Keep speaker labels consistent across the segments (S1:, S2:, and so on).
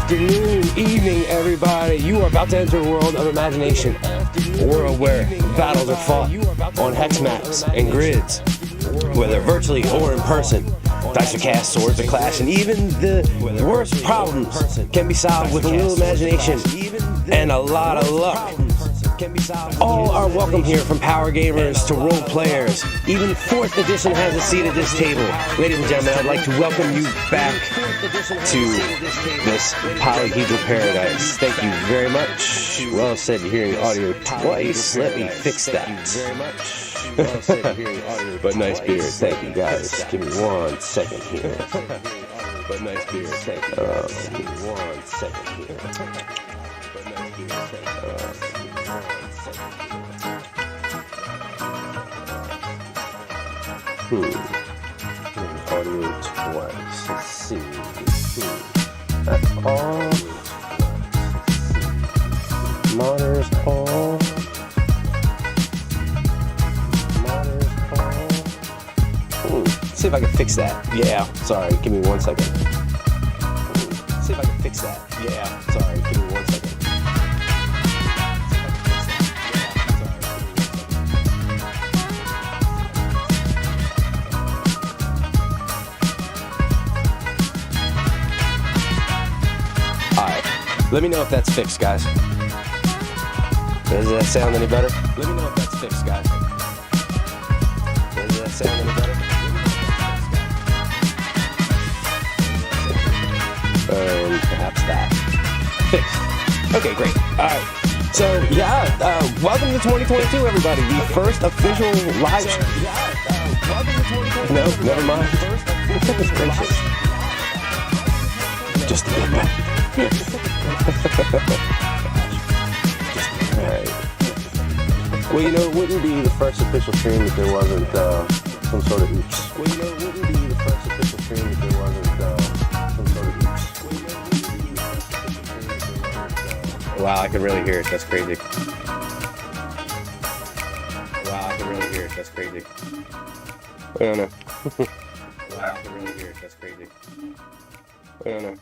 S1: afternoon, evening, everybody. You are about to enter a world of imagination. A world where battles are fought on hex maps and grids, whether virtually or in person. Dice are cast, swords are clashed, and even the worst problems can be solved with a little imagination and a lot of luck. All are welcome here, from power gamers to role players. Even 4th edition has a seat at this table. Ladies and gentlemen, I'd like to welcome you back to this polyhedral paradise. Thank you very much. Well said, you're hearing audio twice. Let me fix that. But nice beer. Thank you, guys. Give me 1 second here. But nice beer. Thank you. Give me 1 second here. But nice beer. Audio twice. Let's see. That's all. Monitors all. See if I can fix that. Yeah, sorry. Give me 1 second. See if I can fix that. Yeah, sorry. Give me 1 second. Let me know if that's fixed, guys. Does that sound any better? Let me know if that's fixed, guys. Does that sound any better? Perhaps that. Fixed. Okay, great. All right. So, yeah, welcome to 2022, everybody. The first official live... No, never mind. Goodness gracious. Just a bit better. Alright. Well, you know, it wouldn't be the first official stream if there wasn't some sort of oops. Well, you know, it wouldn't be the first official stream if there wasn't some sort of oops. Wow, I can really hear it. That's crazy. Wow, I can really hear it. That's crazy. I don't know. Wow, I can really hear it. That's crazy. I don't know.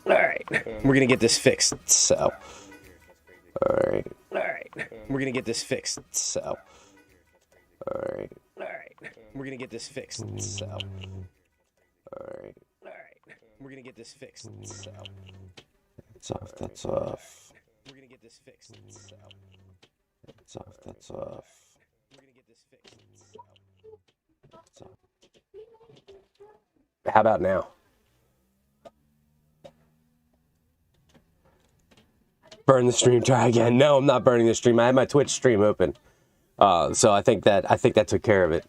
S1: Alright, we're gonna get this fixed, so. Alright. We're gonna get this fixed, so. Alright. We're gonna get this fixed, so. Alright. We're gonna get this fixed, so. That's off. We're gonna get this fixed, so. That's off. We're gonna get this fixed, so. That's off. How about now? Burn the stream, try again. No, I'm not burning the stream. I had my Twitch stream open. So I think that took care of it.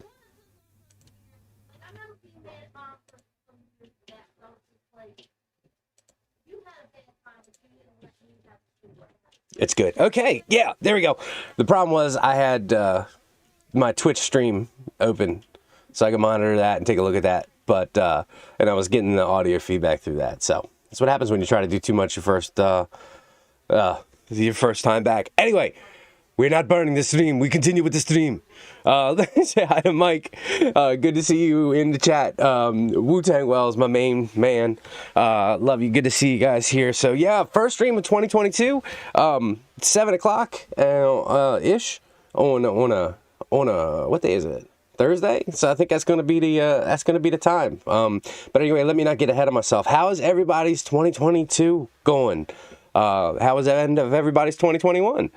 S1: It's good. Okay, yeah, there we go. The problem was I had my Twitch stream open, so I could monitor that and take a look at that. But and I was getting the audio feedback through that. So that's what happens when you try to do too much your first time back. Anyway, we're not burning the stream. We continue with the stream. Let me say hi to Mike. Good to see you in the chat. Wu-Tang Wells, my main man. Love you. Good to see you guys here. So yeah, first stream of 2022. 7 o'clock ish on a what day is it? Thursday, so I think that's gonna be the time. But anyway, let me not get ahead of myself. How is everybody's 2022 going? How was the end of everybody's 2021?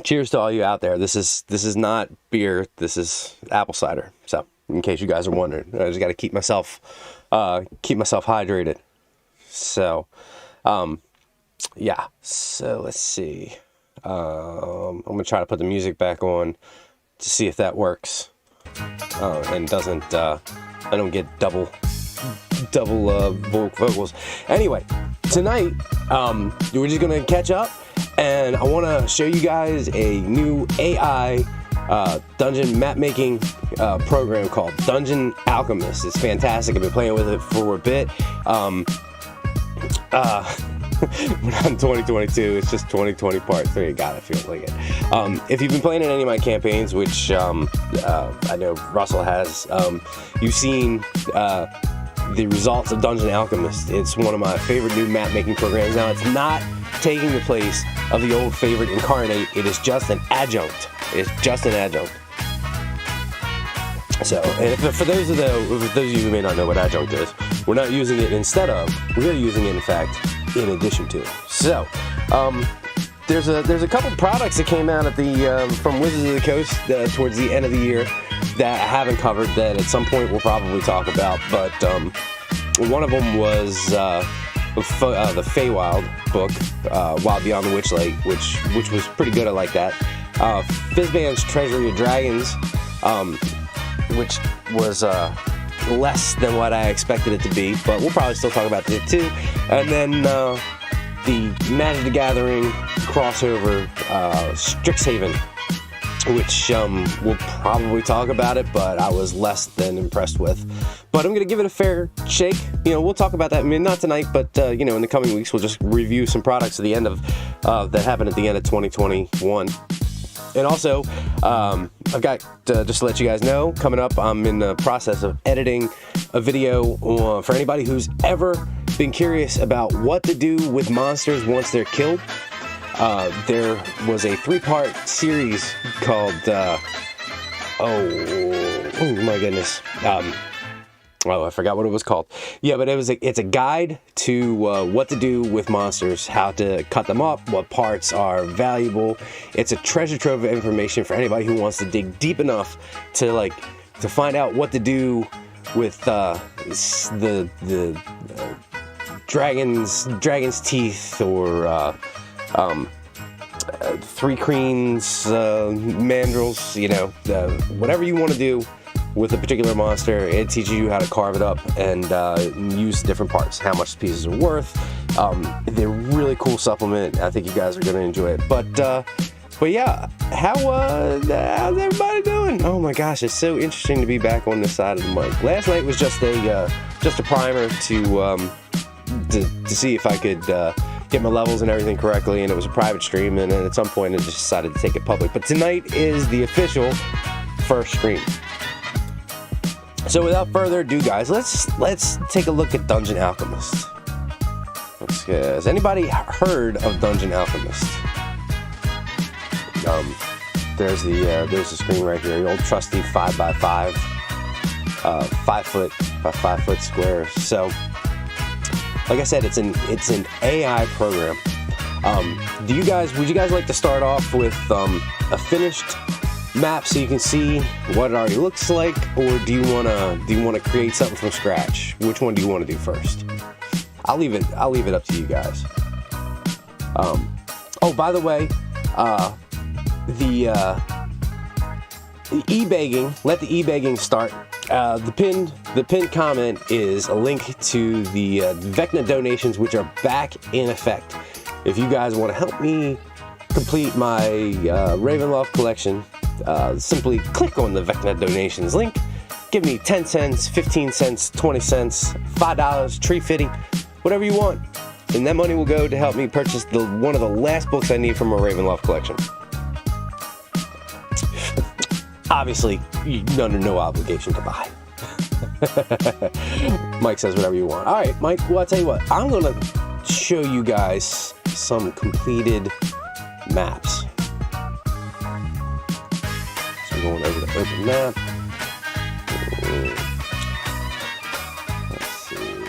S1: Cheers to all you out there. This is not beer. This is apple cider. So, in case you guys are wondering, I just got to keep myself hydrated. So, yeah. So let's see. I'm gonna try to put the music back on to see if that works, and doesn't. I don't get double vocals. Anyway, tonight we're just gonna catch up, and I want to show you guys a new AI dungeon map making program called Dungeon Alchemist. It's fantastic. I've been playing with it for a bit. We're not in 2022, it's just 2020 part 3. God, I feel like it. If you've been playing in any of my campaigns, which I know Russell has, you've seen the results of Dungeon Alchemist. It's one of my favorite new map making programs. Now, it's not taking the place of the old favorite Incarnate. It is just an adjunct. It's just an adjunct. So, and for those of you who may not know what adjunct is, we're not using it instead of, we are using it, in fact, in addition to. So, there's a couple products that came out at the from Wizards of the Coast towards the end of the year that I haven't covered, that at some point we'll probably talk about. But one of them was the Feywild book, Wild Beyond the Witchlight, which was pretty good. I like that. Fizban's Treasury of Dragons, which was less than what I expected it to be, but we'll probably still talk about it too. And then the Magic the Gathering crossover, Strixhaven, which we'll probably talk about it, but I was less than impressed with. But I'm going to give it a fair shake. We'll talk about that. I mean, not tonight, but in the coming weeks, we'll just review some products at the end of that happened at the end of 2021. And also, I've got, just to let you guys know, coming up, I'm in the process of editing a video for anybody who's ever been curious about what to do with monsters once they're killed. There was a 3-part series called, oh my goodness. I forgot what it was called. Yeah, but it's a guide to what to do with monsters, how to cut them up, what parts are valuable. It's a treasure trove of information for anybody who wants to dig deep enough to find out what to do with the dragon's teeth, or three creens, mandrills. Whatever you want to do with a particular monster. It teaches you how to carve it up and use different parts, how much pieces are worth. They're really cool supplement. I think you guys are going to enjoy it. But yeah, how's everybody doing? Oh my gosh, it's so interesting to be back on this side of the mic. Last night was just a primer to see if I could get my levels and everything correctly, and it was a private stream, and then at some point I just decided to take it public. But tonight is the official first stream. So without further ado, guys, let's take a look at Dungeon Alchemist. Has anybody heard of Dungeon Alchemist? There's the screen right here, the old trusty 5x5, 5 foot by 5 foot square. So, like I said, it's an AI program. Would you guys like to start off with a finished map so you can see what it already looks like, or do you wanna create something from scratch? Which one do you want to do first? I'll leave it up to you guys. Oh, by the way, the e-begging, let the e-begging start. The pinned comment is a link to the Vecna donations, which are back in effect. If you guys want to help me complete my Ravenloft collection, simply click on the Vecna donations link. Give me 10 cents, 15 cents, 20 cents, $5, tree fitting, whatever you want. And that money will go to help me purchase one of the last books I need from my Ravenloft collection. Obviously, you're under no obligation to buy. Mike says whatever you want. All right, Mike, well, I'll tell you what. I'm going to show you guys some completed maps. So we're going over to open map. Let's see.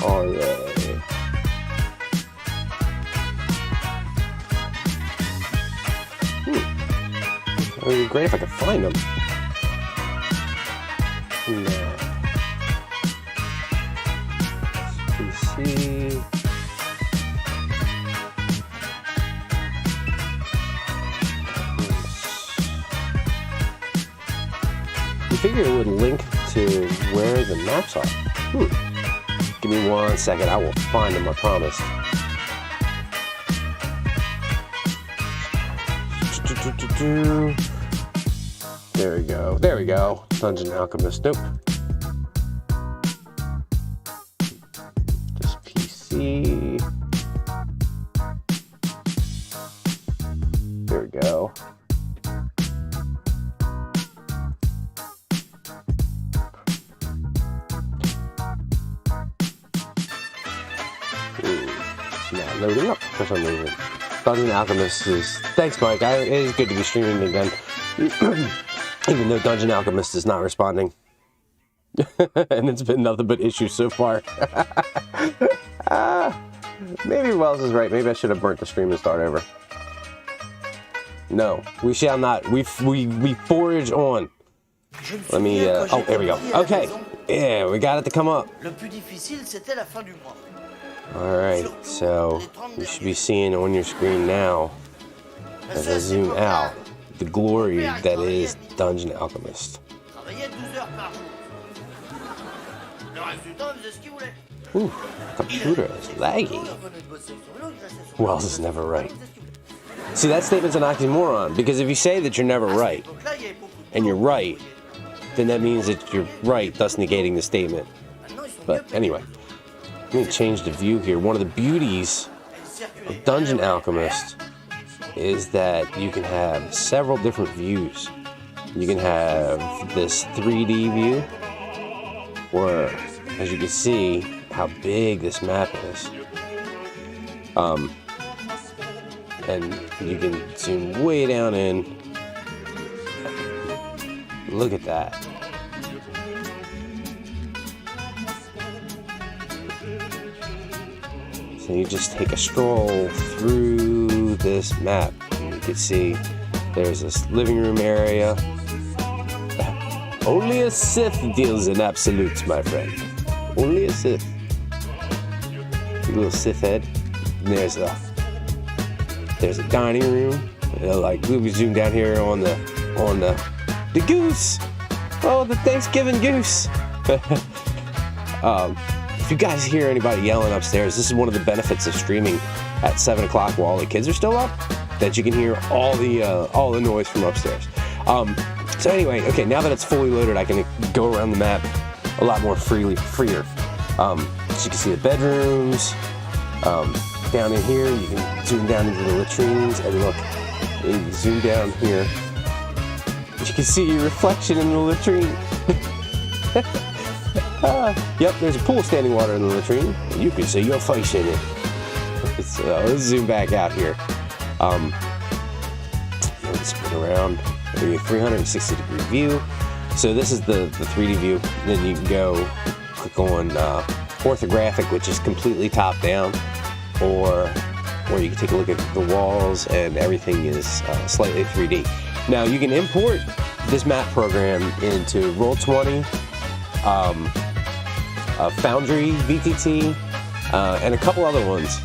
S1: Are they? It would be great if I could find them. No. PC. You figure it would link to where the maps are. Give me 1 second, I will find them, I promise. There we go. There we go. Dungeon Alchemist. Nope. Just PC. loading up for some reason. Dungeon Alchemist is... Thanks, Mike. It is good to be streaming again. Even though Dungeon Alchemist is not responding. And it's been nothing but issues so far. Maybe Wells is right. Maybe I should have burnt the stream and start over. No, we shall not. We forge on. Let me... oh, there we go. Okay. Yeah, we got it to come up. Alright, so you should be seeing on your screen now, as I zoom out, the glory that is Dungeon Alchemist. Ooh, computer is laggy. Wells is never right. See, that statement's an oxymoron, because if you say that you're never right, and you're right, then that means that you're right, thus negating the statement. But anyway. Let me change the view here. One of the beauties of Dungeon Alchemist is that you can have several different views. You can have this 3D view, where, as you can see, how big this map is. And you can zoom way down in. Look at that. So you just take a stroll through this map, and you can see there's this living room area. Only a Sith deals in absolutes, my friend. Only a Sith. You little Sith head. And there's a dining room. Like we zoom down here on the goose. Oh, the Thanksgiving goose. If you guys hear anybody yelling upstairs, this is one of the benefits of streaming at 7 o'clock while all the kids are still up, that you can hear all the noise from upstairs. So anyway, okay, now that it's fully loaded, I can go around the map a lot more freer. So you can see the bedrooms. Down in here, you can zoom down into the latrines, and look, you zoom down here, you can see your reflection in the latrine. Yep, there's a pool of standing water in the latrine. You can see your face in it. Let's zoom back out here. Let's spin around. Maybe a 360-degree view. So this is the 3D view. Then you can go click on orthographic, which is completely top down, or you can take a look at the walls, and everything is slightly 3D. Now you can import this map program into Roll20. Foundry, VTT, and a couple other ones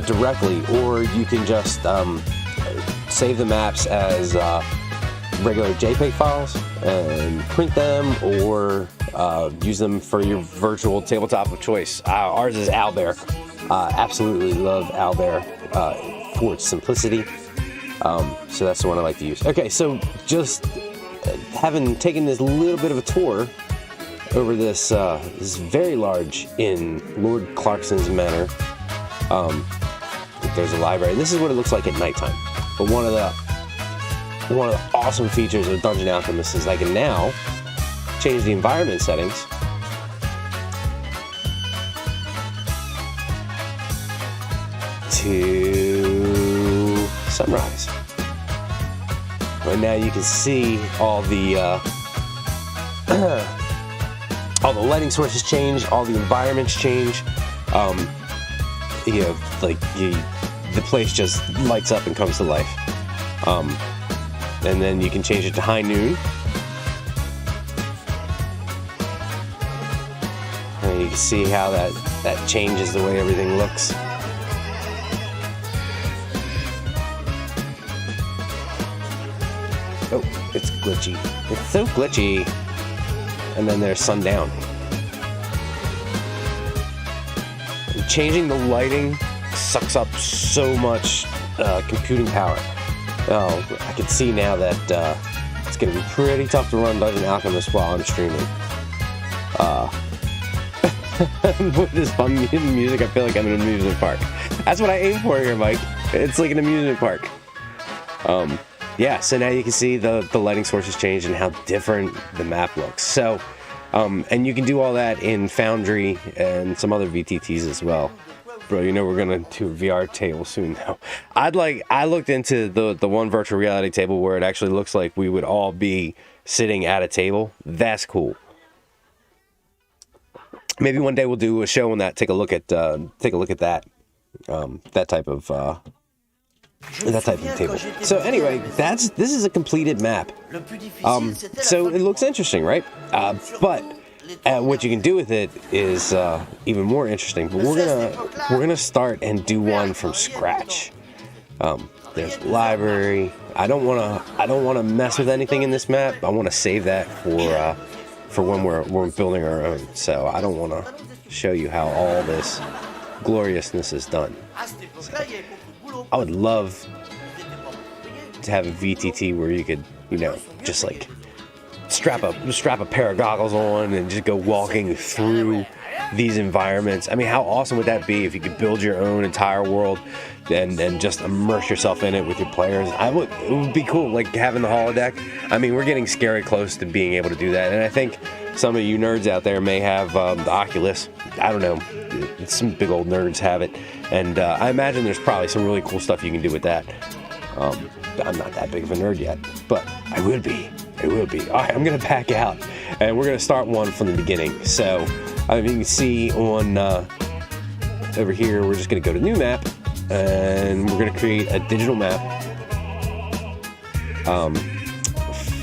S1: directly, or you can just save the maps as regular JPEG files and print them, or use them for your virtual tabletop of choice. Ours is Owlbear. Absolutely love Owlbear for its simplicity. So that's the one I like to use. Okay, so just having taken this little bit of a tour over this very large inn, Lord Clarkson's Manor. There's a library. This is what it looks like at nighttime. But one of the awesome features of Dungeon Alchemist is I can now change the environment settings to sunrise. And now you can see all the all the lighting sources change, all the environments change. The place just lights up and comes to life. And then you can change it to high noon. And you can see how that changes the way everything looks. Oh, it's glitchy. It's so glitchy. And then there's sundown. And changing the lighting sucks up so much computing power. Oh, I can see now that it's going to be pretty tough to run Dungeon Alchemist while I'm streaming. With this fun music, I feel like I'm in an amusement park. That's what I aim for here, Mike. It's like an amusement park. Yeah, so now you can see the lighting sources change and how different the map looks. So, and you can do all that in Foundry and some other VTTs as well. Bro, you know we're gonna do a VR table soon now. I looked into the one virtual reality table where it actually looks like we would all be sitting at a table. That's cool. Maybe one day we'll do a show on that. Take a look at that. That type of table. So anyway, this is a completed map. So it looks interesting, right? But what you can do with it is even more interesting. But we're gonna start and do one from scratch. There's library. I don't wanna mess with anything in this map. I want to save that for when we're building our own. So I don't want to show you how all this gloriousness is done. So I would love to have a VTT where you could, just like strap a pair of goggles on and just go walking through these environments. I mean, how awesome would that be if you could build your own entire world and just immerse yourself in it with your players? It would be cool, like having the holodeck. I mean, we're getting scary close to being able to do that, and I think some of you nerds out there may have the Oculus. I don't know, some big old nerds have it, and I imagine there's probably some really cool stuff you can do with that. I'm not that big of a nerd yet, but I will be. All right, I'm gonna back out, and we're gonna start one from the beginning. So, you can see on over here, we're just gonna go to new map, and we're gonna create a digital map.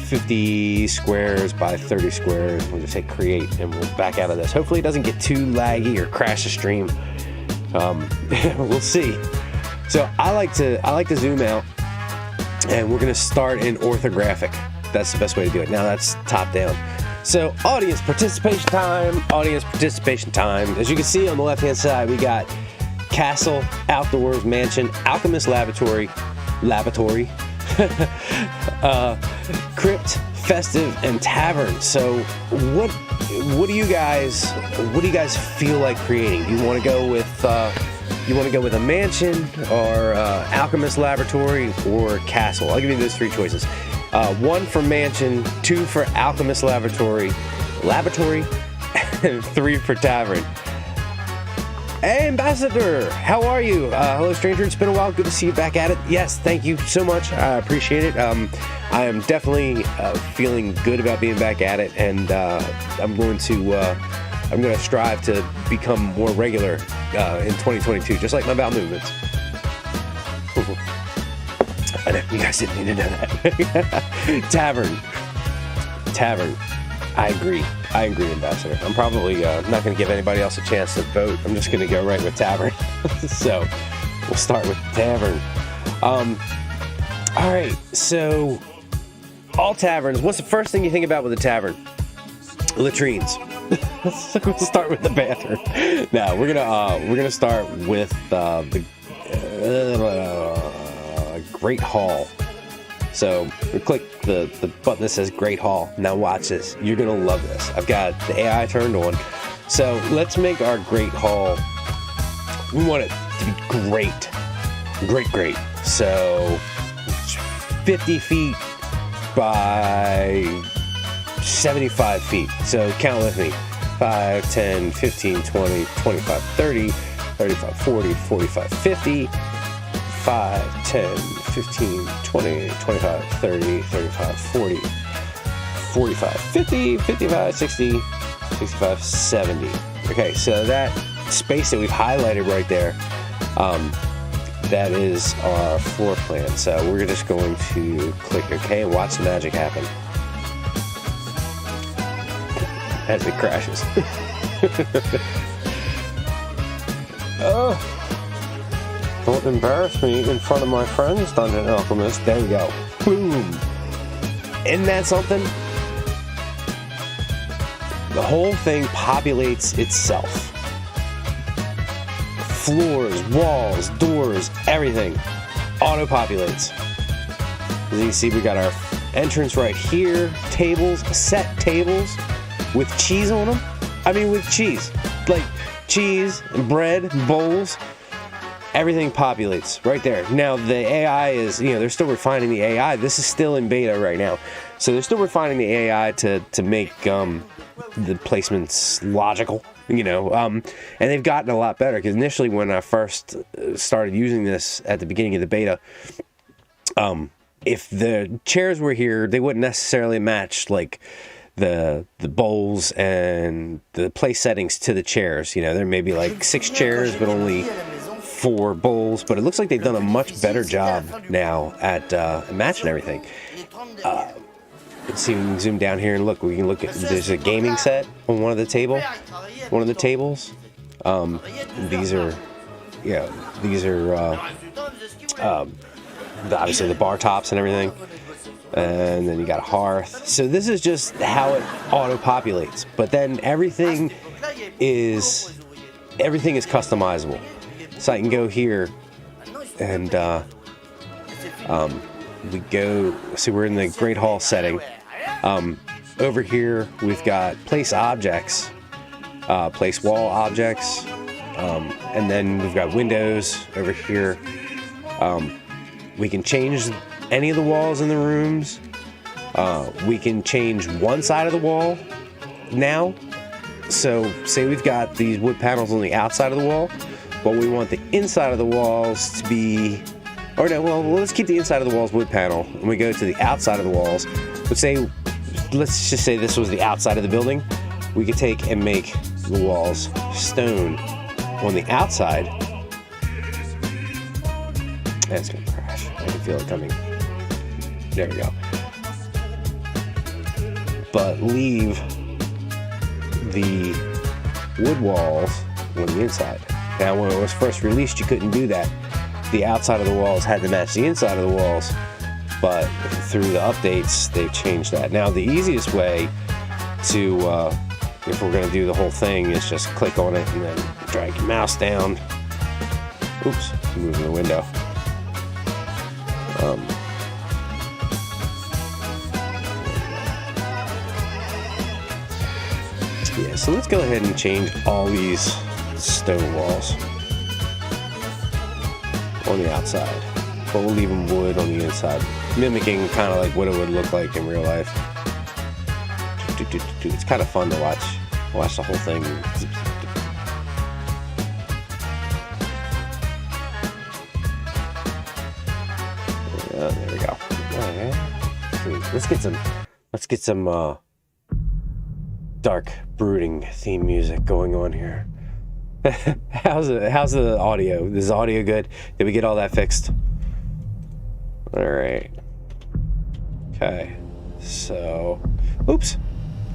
S1: 50 squares by 30 squares. We'll just hit create, and we'll back out of this. Hopefully, it doesn't get too laggy or crash the stream. We'll see. So, I like to zoom out, and we're gonna start in orthographic. That's the best way to do it. Now that's top down. So audience participation time. As you can see on the left hand side, we got castle, outdoors, mansion, alchemist, laboratory, crypt, festive, and tavern. So what do you guys feel like creating? Do you want to go with a mansion, or alchemist, laboratory, or castle? I'll give you those three choices. 1 for mansion, 2 for alchemist, laboratory, and 3 for tavern. Hey, Ambassador, how are you? Hello, stranger. It's been a while. Good to see you back at it. Yes, thank you so much. I appreciate it. I am definitely feeling good about being back at it, and I'm going to strive to become more regular in 2022, just like my bowel movements. I know, you guys didn't need to know that. Tavern. I agree, Ambassador. I'm probably not going to give anybody else a chance to vote. I'm just going to go right with tavern. So, we'll start with tavern. Alright, so, all taverns. What's the first thing you think about with a tavern? Latrines. We'll start with the bathroom. Now, we're gonna start with the Great Hall. So we click the button that says Great Hall. Now watch this. You're gonna love this. I've got the AI turned on. So let's make our Great Hall. We want it to be great. So 50 feet by 75 feet. So count with me. 5, 10, 15, 20, 25, 30, 35, 40, 45, 50. 5, 10, 15, 20, 25, 30, 35, 40, 45, 50, 55, 60, 65, 70. Okay, so that space that we've highlighted right there, that is our floor plan. So we're just going to click OK and watch the magic happen as it crashes. Oh. Don't embarrass me in front of my friends, Dungeon Alchemist. There we go. Boom. Isn't that something? The whole thing populates itself. Floors, walls, doors, everything auto-populates. As you can see, we got our entrance right here. Tables, set tables with cheese on them. I mean, with cheese. Like cheese, bread, bowls. Everything populates right there. Now, the AI is, they're still refining the AI. This is still in beta right now. So they're still refining the AI to make the placements logical, And they've gotten a lot better, because initially when I first started using this at the beginning of the beta, if the chairs were here, they wouldn't necessarily match like the bowls and the place settings to the chairs. There may be like 6 chairs but only 4 bowls, but it looks like they've done a much better job now at matching everything. Let's see, we can zoom down here and look. We can look at, there's a gaming set on one of the tables. These are obviously the bar tops and everything. And then you got a hearth. So this is just how it auto-populates. But then everything is customizable. So I can go here and we go, see, we're in the Great Hall setting. Over here we've got place objects, place wall objects, and then we've got windows over here. We can change any of the walls in the rooms. We can change one side of the wall now. So say we've got these wood panels on the outside of the wall, but we want the inside of the walls to be, or no, well, let's keep the inside of the walls wood panel, and we go to the outside of the walls. Let's just say this was the outside of the building. We could take and make the walls stone on the outside. That's gonna crash. I can feel it coming. There we go. But leave the wood walls on the inside. Now, when it was first released, you couldn't do that. The outside of the walls had to match the inside of the walls, but through the updates, they've changed that. Now, the easiest way to, if we're going to do the whole thing, is just click on it and then drag your mouse down. Oops, moving the window. Yeah, so let's go ahead and change all these stone walls on the outside, but we'll leave them wood on the inside, mimicking kind of like what it would look like in real life. It's kind of fun to watch the whole thing. There we go. Okay. Let's get some dark brooding theme music going on here. How's the audio? Is the audio good? Did we get all that fixed? All right. Okay. So, oops.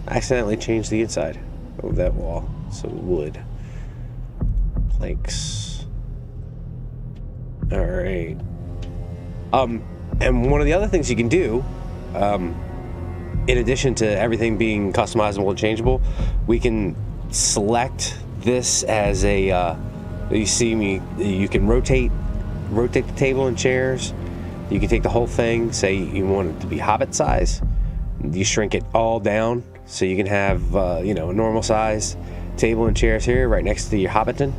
S1: I accidentally changed the inside of that wall. So wood. Planks. All right. And one of the other things you can do, in addition to everything being customizable and changeable, we can select this as a, you see me, you can rotate the table and chairs. You can take the whole thing, say you want it to be Hobbit size. You shrink it all down so you can have, a normal size table and chairs here right next to your Hobbiton.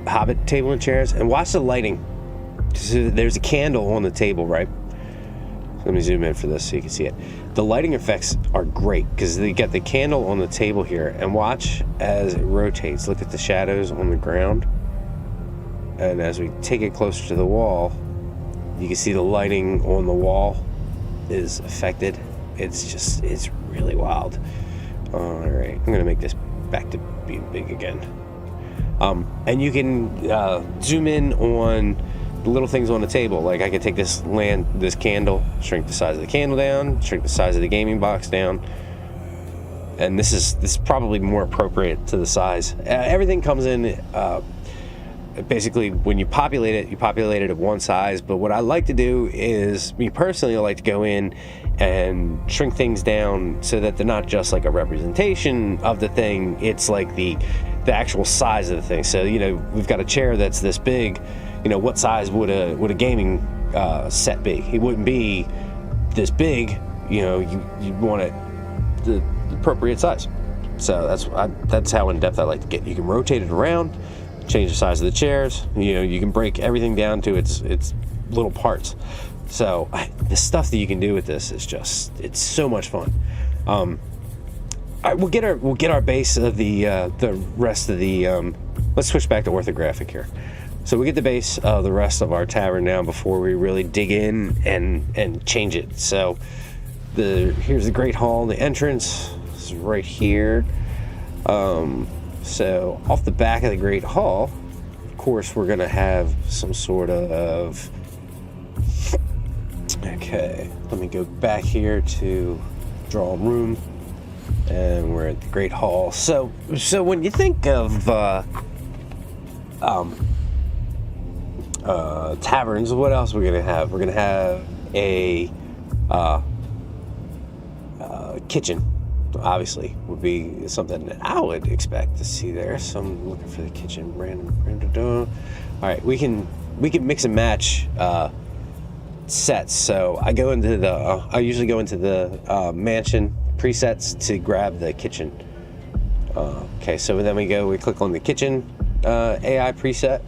S1: Hobbit table and chairs. And watch the lighting. So there's a candle on the table, right? Let me zoom in for this so you can see it. The lighting effects are great because they get the candle on the table here, and watch as it rotates. Look at the shadows on the ground. And as we take it closer to the wall, you can see the lighting on the wall is affected. It's really wild. All right, I'm gonna make this back to being big again. And you can zoom in on the little things on the table. Like I could take this candle, shrink the size of the candle down, shrink the size of the gaming box down, and this is probably more appropriate to the size. Everything comes in. Basically, when you populate it at one size. But what I like to do is, me personally, I like to go in and shrink things down so that they're not just like a representation of the thing. It's like the actual size of the thing. So we've got a chair that's this big. What size would a gaming set be? It wouldn't be this big. You want it the appropriate size. So that's how in depth I like to get. You can rotate it around. Change the size of the chairs. You can break everything down to its little parts. So the stuff that you can do with this is it's so much fun. right, we'll get our base of the rest of the. Let's switch back to orthographic here. So we get the base of the rest of our tavern now before we really dig in and change it. So here's the Great Hall, the entrance is right here. So off the back of the Great Hall, of course, we're gonna have some sort of. Okay, let me go back here to drawing room, and we're at the Great Hall. So when you think of taverns, what else are we gonna have? We're gonna have a kitchen. Obviously, would be something that I would expect to see there. So I'm looking for the kitchen. Random. All right, we can mix and match sets. So I usually go into the mansion presets to grab the kitchen. Okay, so then we click on the kitchen AI preset.